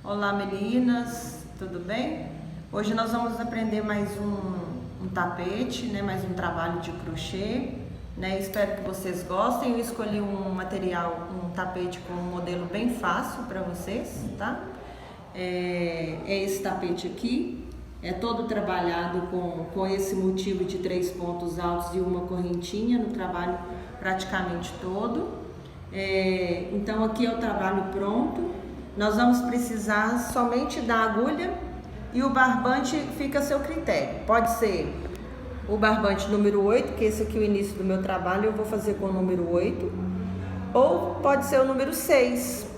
Olá meninas, tudo bem? Hoje nós vamos aprender mais um tapete, né? Mais um trabalho de crochê, né? Espero que vocês gostem. Eu escolhi um material, um tapete com um modelo bem fácil para vocês, tá? É esse tapete aqui, é todo trabalhado com esse motivo de 3 pontos altos e uma correntinha no trabalho praticamente todo. Então aqui é o trabalho pronto. Nós vamos precisar somente da agulha e o barbante fica a seu critério. Pode ser o barbante número 8, que esse aqui é o início do meu trabalho, eu vou fazer com o número 8. Ou pode ser o número 6,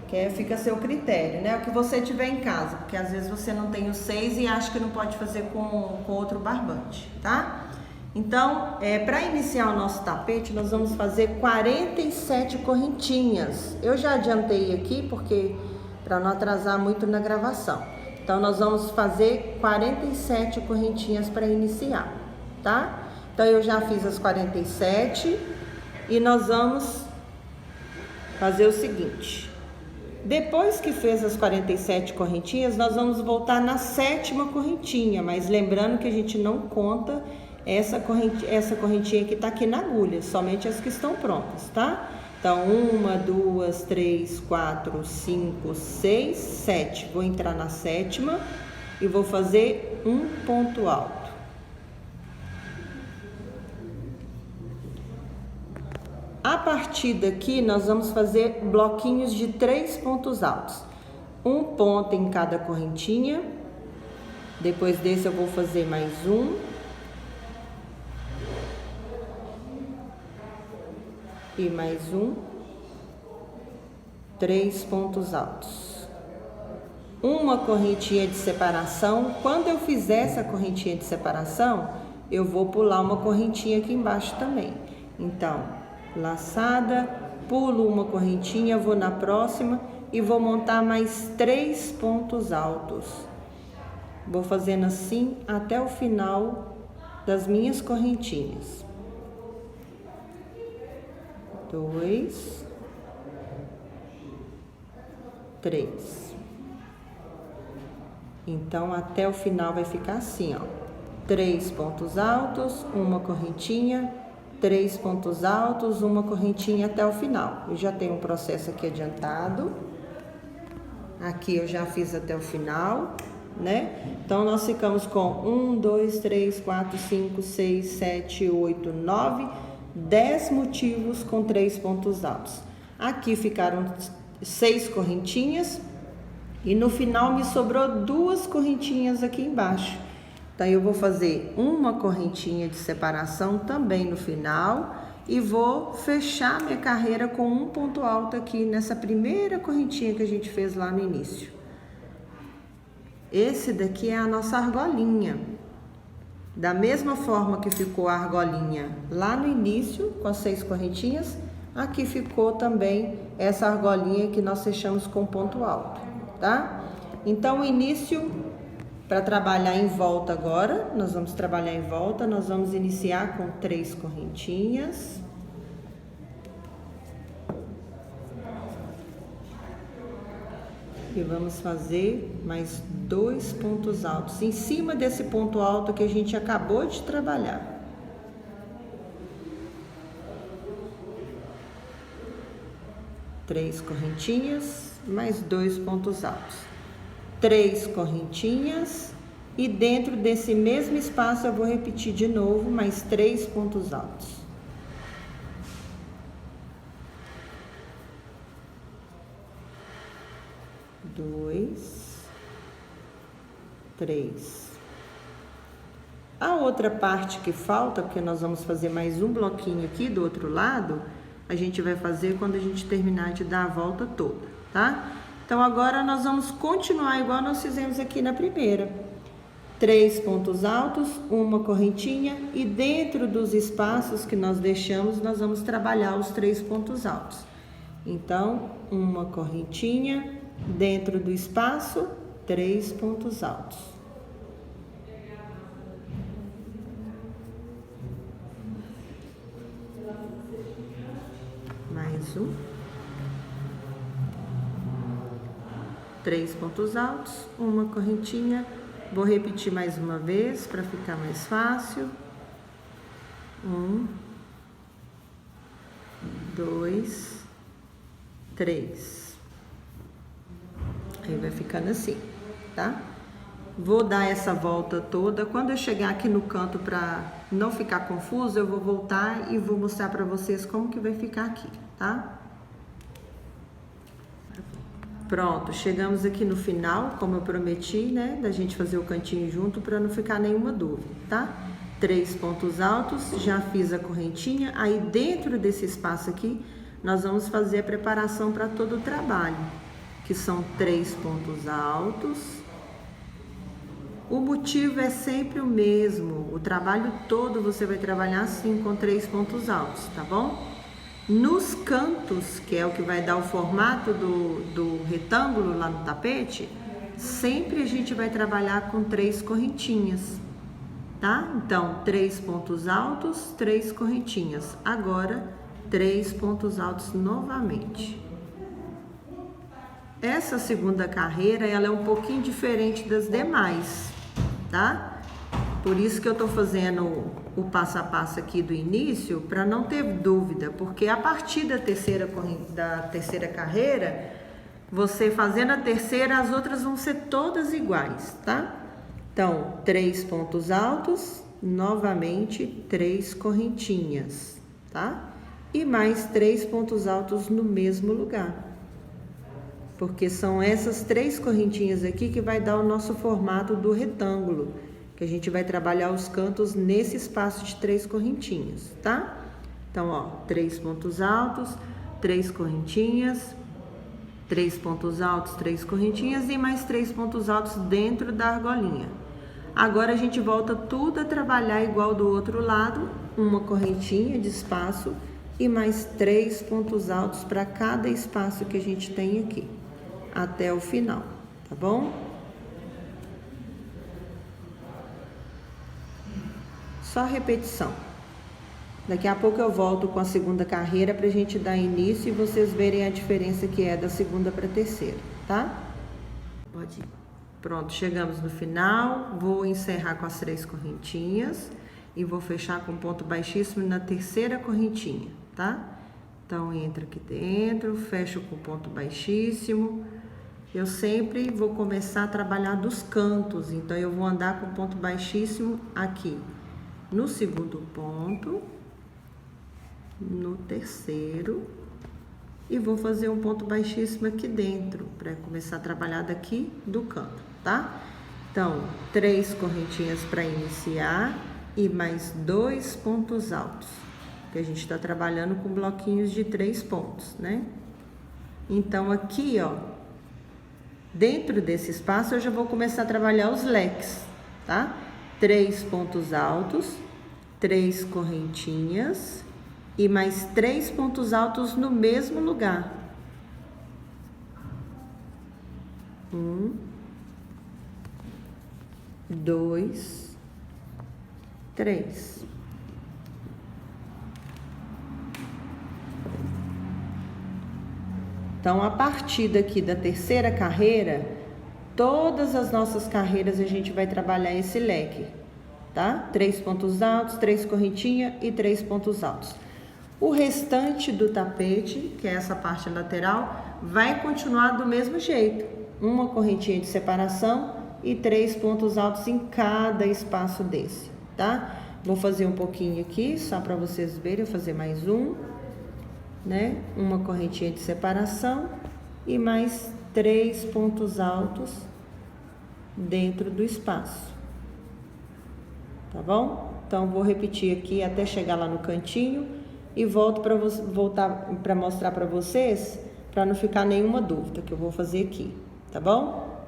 que fica a seu critério, né? O que você tiver em casa, porque às vezes você não tem o 6 e acha que não pode fazer com outro barbante, tá? Então, para iniciar o nosso tapete, nós vamos fazer 47 correntinhas. Eu já adiantei aqui, porque para não atrasar muito na gravação. Então, nós vamos fazer 47 correntinhas para iniciar, tá? Então, eu já fiz as 47 e nós vamos fazer o seguinte. Depois que fez as 47 correntinhas, nós vamos voltar na 7ª correntinha, mas lembrando que a gente não conta essa correntinha que tá aqui na agulha, somente as que estão prontas, tá? Então, 1, 2, 3, 4, 5, 6, 7. Vou entrar na 7ª e vou fazer um ponto alto. A partir daqui, nós vamos fazer bloquinhos de 3 pontos altos. Um ponto em cada correntinha. Depois desse, eu vou fazer mais um. E mais um. 3 pontos altos. Uma correntinha de separação. Quando eu fizer essa correntinha de separação, eu vou pular uma correntinha aqui embaixo também. Então, laçada, pulo uma correntinha, vou na próxima e vou montar mais 3 pontos altos. Vou fazendo assim até o final das minhas correntinhas. 2, 3. Então, até o final vai ficar assim, ó. 3 pontos altos, uma correntinha, 3 pontos altos, uma correntinha até o final. Eu já tenho um processo aqui adiantado. Aqui eu já fiz até o final, né? Então, nós ficamos com 1, 2, 3, 4, 5, 6, 7, 8, 9, 10 motivos com 3 pontos altos. Aqui ficaram 6 correntinhas e no final me sobrou 2 correntinhas aqui embaixo. Então, eu vou fazer uma correntinha de separação também no final e vou fechar minha carreira com um ponto alto aqui nessa primeira correntinha que a gente fez lá no início. Esse daqui é a nossa argolinha. Da mesma forma que ficou a argolinha lá no início, com as 6 correntinhas, aqui ficou também essa argolinha que nós fechamos com ponto alto, tá? Então, o início, para trabalhar em volta agora, nós vamos trabalhar em volta, nós vamos iniciar com 3 correntinhas. E vamos fazer mais 2 pontos altos, em cima desse ponto alto que a gente acabou de trabalhar. Três correntinhas, mais 2 pontos altos. 3 correntinhas e dentro desse mesmo espaço eu vou repetir de novo, mais 3 pontos altos. 2, 3. A outra parte que falta, porque nós vamos fazer mais um bloquinho aqui do outro lado, a gente vai fazer quando a gente terminar de dar a volta toda, tá? Então, agora nós vamos continuar igual nós fizemos aqui na primeira. 3 pontos altos, uma correntinha e dentro dos espaços que nós deixamos, nós vamos trabalhar os 3 pontos altos. Então, uma correntinha, dentro do espaço, 3 pontos altos. Mais um. 3 pontos altos, uma correntinha. Vou repetir mais uma vez para ficar mais fácil. 1, 2, 3. Aí vai ficando assim, tá? Vou dar essa volta toda. Quando eu chegar aqui no canto, para não ficar confuso, eu vou voltar e vou mostrar para vocês como que vai ficar aqui, tá? Pronto, chegamos aqui no final, como eu prometi, né? Da gente fazer o cantinho junto para não ficar nenhuma dúvida, tá? 3 pontos altos, já fiz a correntinha. Aí dentro desse espaço aqui, nós vamos fazer a preparação para todo o trabalho, que são 3 pontos altos. O motivo é sempre o mesmo, o trabalho todo você vai trabalhar assim com 3 pontos altos, tá bom? Nos cantos, que é o que vai dar o formato do retângulo lá no tapete, sempre a gente vai trabalhar com 3 correntinhas, tá? Então, 3 pontos altos, 3 correntinhas. Agora, 3 pontos altos novamente. Essa segunda carreira, ela é um pouquinho diferente das demais, tá? Por isso que eu tô fazendo o passo a passo aqui do início, para não ter dúvida, porque a partir da terceira carreira, você fazendo a terceira, as outras vão ser todas iguais, tá? Então, 3 pontos altos, novamente 3 correntinhas, tá? E mais 3 pontos altos no mesmo lugar. Porque são essas 3 correntinhas aqui que vai dar o nosso formato do retângulo, que a gente vai trabalhar os cantos nesse espaço de 3 correntinhas, tá? Então, ó, 3 pontos altos, 3 correntinhas, 3 pontos altos, 3 correntinhas e mais 3 pontos altos dentro da argolinha. Agora a gente volta tudo a trabalhar igual do outro lado, uma correntinha de espaço e mais 3 pontos altos para cada espaço que a gente tem aqui, até o final, tá bom? Só repetição. Daqui a pouco eu volto com a segunda carreira para a gente dar início e vocês verem a diferença que é da segunda para a terceira, tá? Pode ir. Pronto, chegamos no final. Vou encerrar com as 3 correntinhas e vou fechar com ponto baixíssimo na terceira correntinha, tá? Então, entra aqui dentro, fecho com ponto baixíssimo. Eu sempre vou começar a trabalhar dos cantos, então eu vou andar com ponto baixíssimo aqui no segundo ponto, no terceiro, e vou fazer um ponto baixíssimo aqui dentro, para começar a trabalhar daqui do canto, tá? Então, 3 correntinhas para iniciar e mais 2 pontos altos, que a gente está trabalhando com bloquinhos de 3 pontos, né? Então, aqui, ó, dentro desse espaço, eu já vou começar a trabalhar os leques, tá? 3 pontos altos, 3 correntinhas e mais 3 pontos altos no mesmo lugar. 1, 2, 3. Então, a partir daqui da terceira carreira, todas as nossas carreiras a gente vai trabalhar esse leque, tá? 3 pontos altos, 3 correntinhas e 3 pontos altos. O restante do tapete, que é essa parte lateral, vai continuar do mesmo jeito. Uma correntinha de separação e 3 pontos altos em cada espaço desse, tá? Vou fazer um pouquinho aqui, só para vocês verem, vou fazer mais um, né? Uma correntinha de separação e mais 3 pontos altos dentro do espaço, tá bom? Então, vou repetir aqui até chegar lá no cantinho e volto para mostrar para vocês, para não ficar nenhuma dúvida que eu vou fazer aqui, tá bom?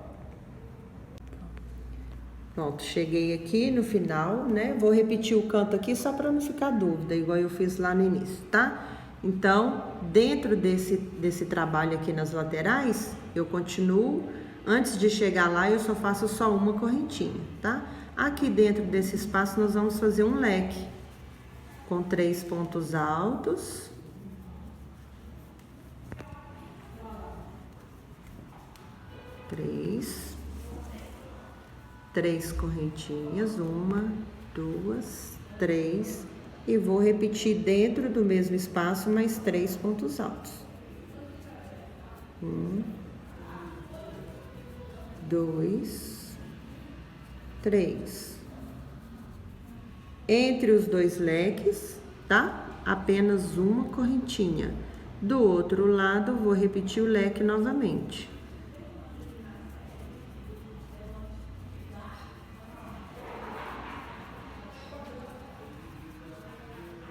Pronto, cheguei aqui no final, né? Vou repetir o canto aqui só para não ficar dúvida, igual eu fiz lá no início, tá? Então, dentro desse trabalho aqui nas laterais, eu continuo. Antes de chegar lá, eu só faço só uma correntinha, tá? Aqui dentro desse espaço, nós vamos fazer um leque com 3 pontos altos. 3 correntinhas, 1, 2, 3, e vou repetir dentro do mesmo espaço mais 3 pontos altos. 1, 2, 3. Entre os dois leques, tá? Apenas uma correntinha. Do outro lado, vou repetir o leque novamente.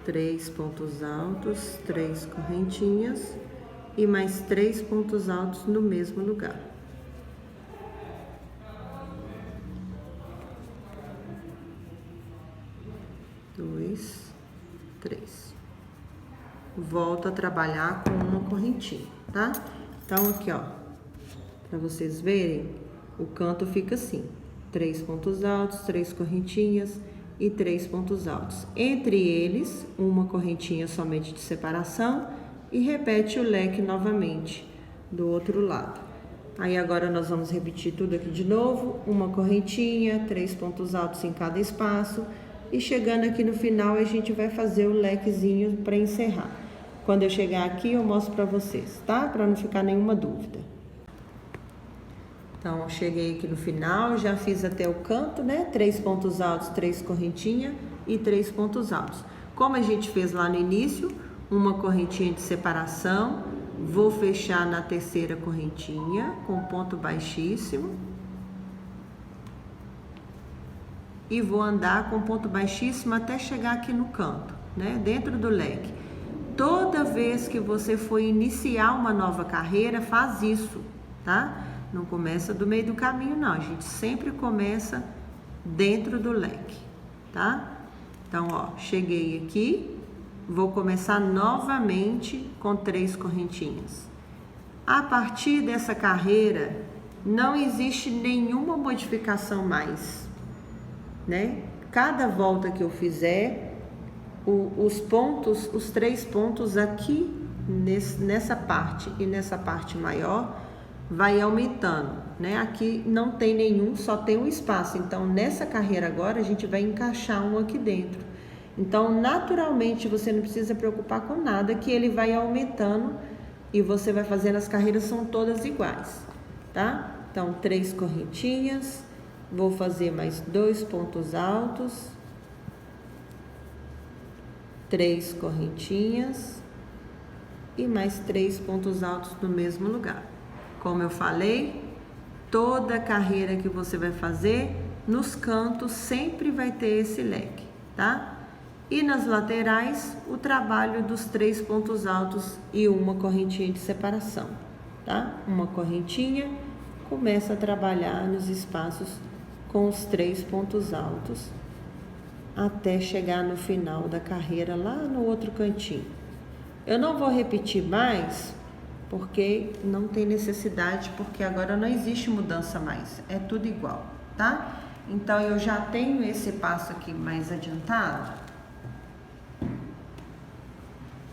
Três pontos altos, 3 correntinhas e mais 3 pontos altos no mesmo lugar. Dois, 3. Volto a trabalhar com uma correntinha, tá? Então, aqui, ó, pra vocês verem, o canto fica assim: 3 pontos altos, 3 correntinhas e 3 pontos altos. Entre eles, uma correntinha somente de separação e repete o leque novamente do outro lado. Aí agora nós vamos repetir tudo aqui de novo: uma correntinha, 3 pontos altos em cada espaço, e chegando aqui no final a gente vai fazer o lequezinho para encerrar. Quando eu chegar aqui eu mostro para vocês, tá? Para não ficar nenhuma dúvida. Então, cheguei aqui no final, já fiz até o canto, né? 3 pontos altos, 3 correntinhas e 3 pontos altos. Como a gente fez lá no início, uma correntinha de separação, vou fechar na terceira correntinha com ponto baixíssimo. E vou andar com ponto baixíssimo até chegar aqui no canto, né? Dentro do leque. Toda vez que você for iniciar uma nova carreira, faz isso, tá? Não começa do meio do caminho, não. A gente sempre começa dentro do leque, tá? Então, ó, cheguei aqui, vou começar novamente com 3 correntinhas. A partir dessa carreira, não existe nenhuma modificação mais, né? Cada volta que eu fizer, os pontos, os 3 pontos aqui nessa parte e nessa parte maior vai aumentando, né? Aqui não tem nenhum, só tem um espaço. Então, nessa carreira agora, a gente vai encaixar um aqui dentro. Então, naturalmente, você não precisa preocupar com nada, que ele vai aumentando e você vai fazendo, as carreiras são todas iguais, tá? Então, 3 correntinhas, vou fazer mais 2 pontos altos, 3 correntinhas e mais 3 pontos altos no mesmo lugar. Como eu falei, toda carreira que você vai fazer, nos cantos sempre vai ter esse leque, tá? E nas laterais, o trabalho dos 3 pontos altos e uma correntinha de separação, tá? Uma correntinha, começa a trabalhar nos espaços com os 3 pontos altos, até chegar no final da carreira, lá no outro cantinho. Eu não vou repetir mais, porque não tem necessidade, porque agora não existe mudança mais, é tudo igual, tá? Então, eu já tenho esse passo aqui mais adiantado,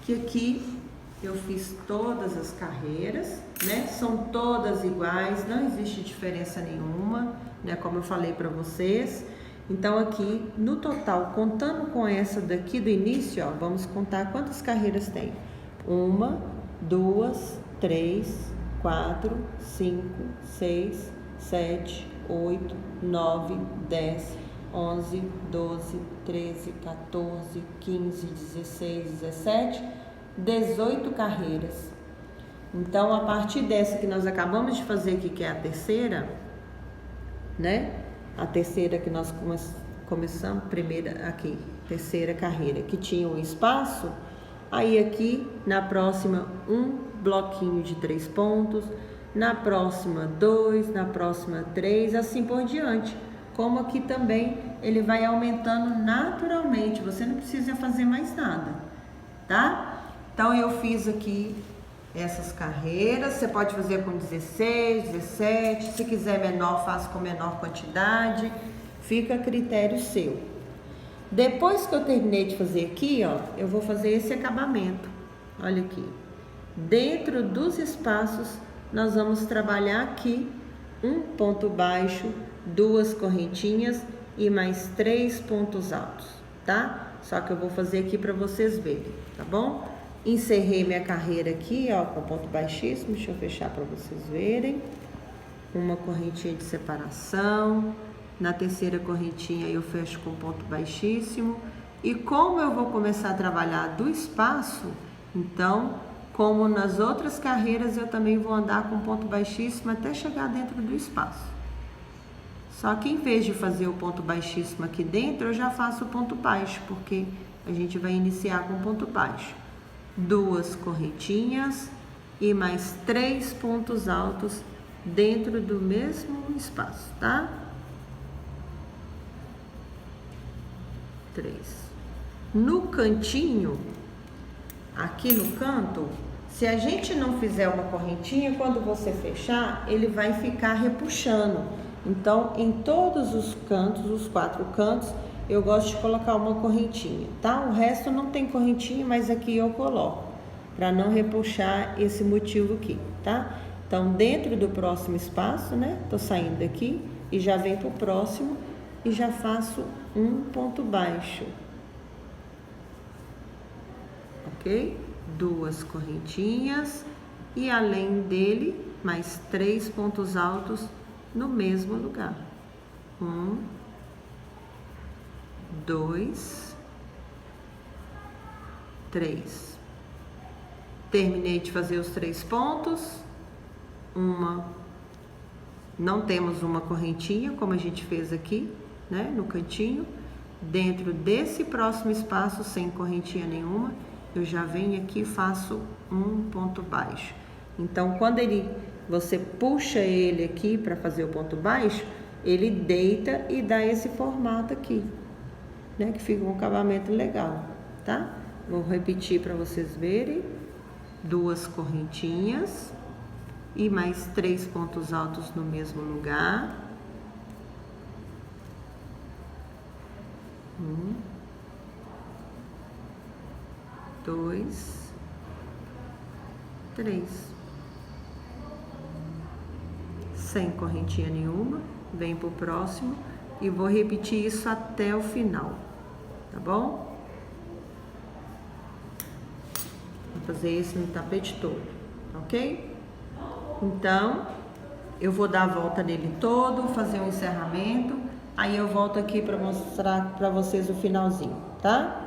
que aqui eu fiz todas as carreiras, né? São todas iguais, não existe diferença nenhuma, né? Como eu falei para vocês. Então, aqui, no total, contando com essa daqui do início, ó, vamos contar quantas carreiras tem. 1, 2, 3, 4, 5, 6, 7, 8, 9, 10, 11, 12, 13, 14, 15, 16, 17, 18 carreiras. Então, a partir dessa que nós acabamos de fazer aqui, que é a terceira, né? A terceira que nós começamos, primeira aqui, terceira carreira, que tinha um espaço, aí aqui, na próxima, um bloquinho de 3 pontos, na próxima 2, na próxima 3, assim por diante. Como aqui também, ele vai aumentando naturalmente, você não precisa fazer mais nada, tá? Então, eu fiz aqui essas carreiras, você pode fazer com 16, 17, se quiser menor, faz com menor quantidade, fica a critério seu. Depois que eu terminei de fazer aqui, ó, eu vou fazer esse acabamento, olha aqui. Dentro dos espaços, nós vamos trabalhar aqui um ponto baixo, 2 correntinhas e mais 3 pontos altos, tá? Só que eu vou fazer aqui para vocês verem, tá bom? Encerrei minha carreira aqui, ó, com ponto baixíssimo. Deixa eu fechar para vocês verem. Uma correntinha de separação. Na terceira correntinha eu fecho com ponto baixíssimo. E como eu vou começar a trabalhar do espaço, então, como nas outras carreiras, eu também vou andar com ponto baixíssimo até chegar dentro do espaço. Só que em vez de fazer o ponto baixíssimo aqui dentro, eu já faço o ponto baixo, porque a gente vai iniciar com ponto baixo. 2 correntinhas e mais 3 pontos altos dentro do mesmo espaço, tá? 3. No cantinho, aqui no canto, se a gente não fizer uma correntinha, quando você fechar, ele vai ficar repuxando. Então, em todos os cantos, os 4 cantos, eu gosto de colocar uma correntinha, tá? O resto não tem correntinha, mas aqui eu coloco, para não repuxar esse motivo aqui, tá? Então, dentro do próximo espaço, né? Tô saindo daqui e já venho pro próximo e já faço um ponto baixo. Ok? 2 correntinhas e além dele, mais 3 pontos altos no mesmo lugar. 1, 2, 3. Terminei de fazer os 3 pontos. Não temos uma correntinha, como a gente fez aqui, né, no cantinho. Dentro desse próximo espaço, sem correntinha nenhuma, eu já venho aqui e faço um ponto baixo. Então, quando você puxa ele aqui para fazer o ponto baixo, ele deita e dá esse formato aqui, né, que fica um acabamento legal, tá? Vou repetir para vocês verem. 2 correntinhas e mais 3 pontos altos no mesmo lugar. 1, 2, 3. Sem correntinha nenhuma, vem pro próximo e vou repetir isso até o final, tá bom? Vou fazer isso no tapete todo, ok? Então, eu vou dar a volta nele todo, fazer um encerramento, aí eu volto aqui para mostrar para vocês o finalzinho, tá?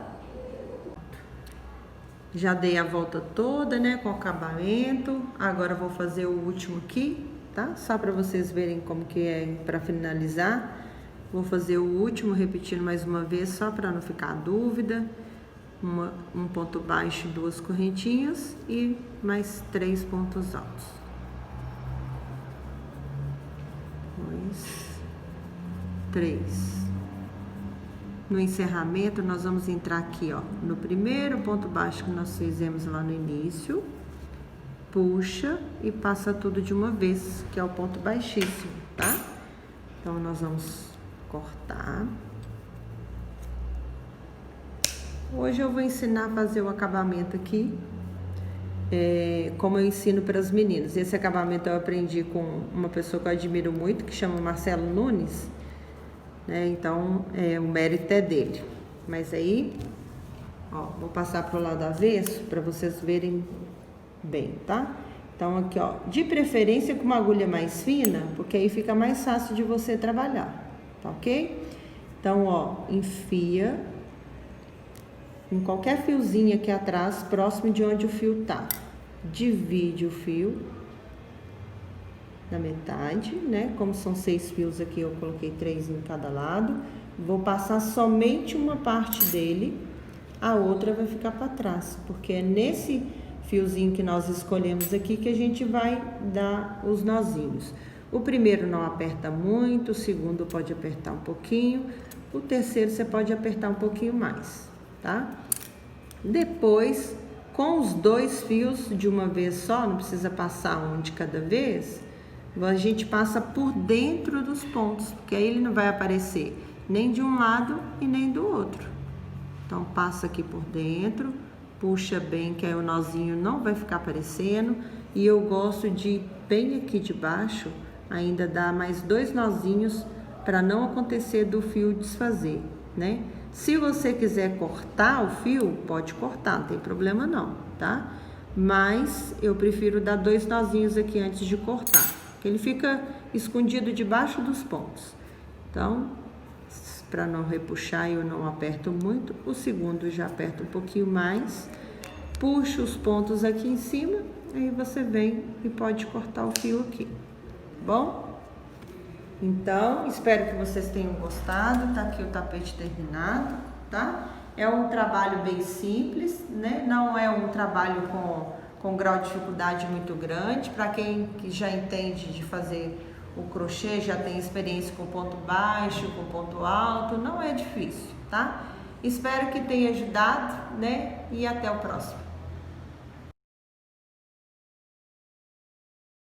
Já dei a volta toda, né, com o acabamento. Agora eu vou fazer o último aqui, tá? Só para vocês verem como que é para finalizar. Vou fazer o último, repetindo mais uma vez, só para não ficar dúvida. Um ponto baixo, 2 correntinhas e mais 3 pontos altos. 2, 3. No encerramento, nós vamos entrar aqui, ó, no primeiro ponto baixo que nós fizemos lá no início, puxa e passa tudo de uma vez, que é o ponto baixíssimo, tá? Então, nós vamos cortar. Hoje eu vou ensinar a fazer o acabamento aqui, como eu ensino para as meninas. Esse acabamento eu aprendi com uma pessoa que eu admiro muito, que chama Marcelo Nunes, né? Então, o mérito é dele. Mas aí, ó, vou passar pro lado avesso para vocês verem bem, tá? Então, aqui, ó, de preferência com uma agulha mais fina, porque aí fica mais fácil de você trabalhar, tá ok? Então, ó, enfia em qualquer fiozinho aqui atrás, próximo de onde o fio tá. Divide o fio na metade, né? Como são 6 fios aqui, eu coloquei 3 em cada lado. Vou passar somente uma parte dele, a outra vai ficar para trás, porque é nesse fiozinho que nós escolhemos aqui que a gente vai dar os nozinhos. O primeiro não aperta muito, o segundo pode apertar um pouquinho, o terceiro você pode apertar um pouquinho mais, tá? Depois, com os 2 fios de uma vez só, não precisa passar um de cada vez, a gente passa por dentro dos pontos, porque aí ele não vai aparecer nem de um lado e nem do outro. Então, passa aqui por dentro, puxa bem, que aí o nozinho não vai ficar aparecendo. E eu gosto de ir bem aqui de baixo, ainda dá mais 2 nozinhos para não acontecer do fio desfazer, né? Se você quiser cortar o fio, pode cortar, não tem problema não, tá? Mas eu prefiro dar 2 nozinhos aqui antes de cortar, que ele fica escondido debaixo dos pontos. Então, para não repuxar, eu não aperto muito, o segundo já aperta um pouquinho mais, puxa os pontos aqui em cima, aí você vem e pode cortar o fio aqui, bom? Então, espero que vocês tenham gostado, tá aqui o tapete terminado, tá? É um trabalho bem simples, né? Não é um trabalho com grau de dificuldade muito grande. Para quem que já entende de fazer o crochê, já tem experiência com ponto baixo, com ponto alto, não é difícil, tá? Espero que tenha ajudado, né? E até o próximo.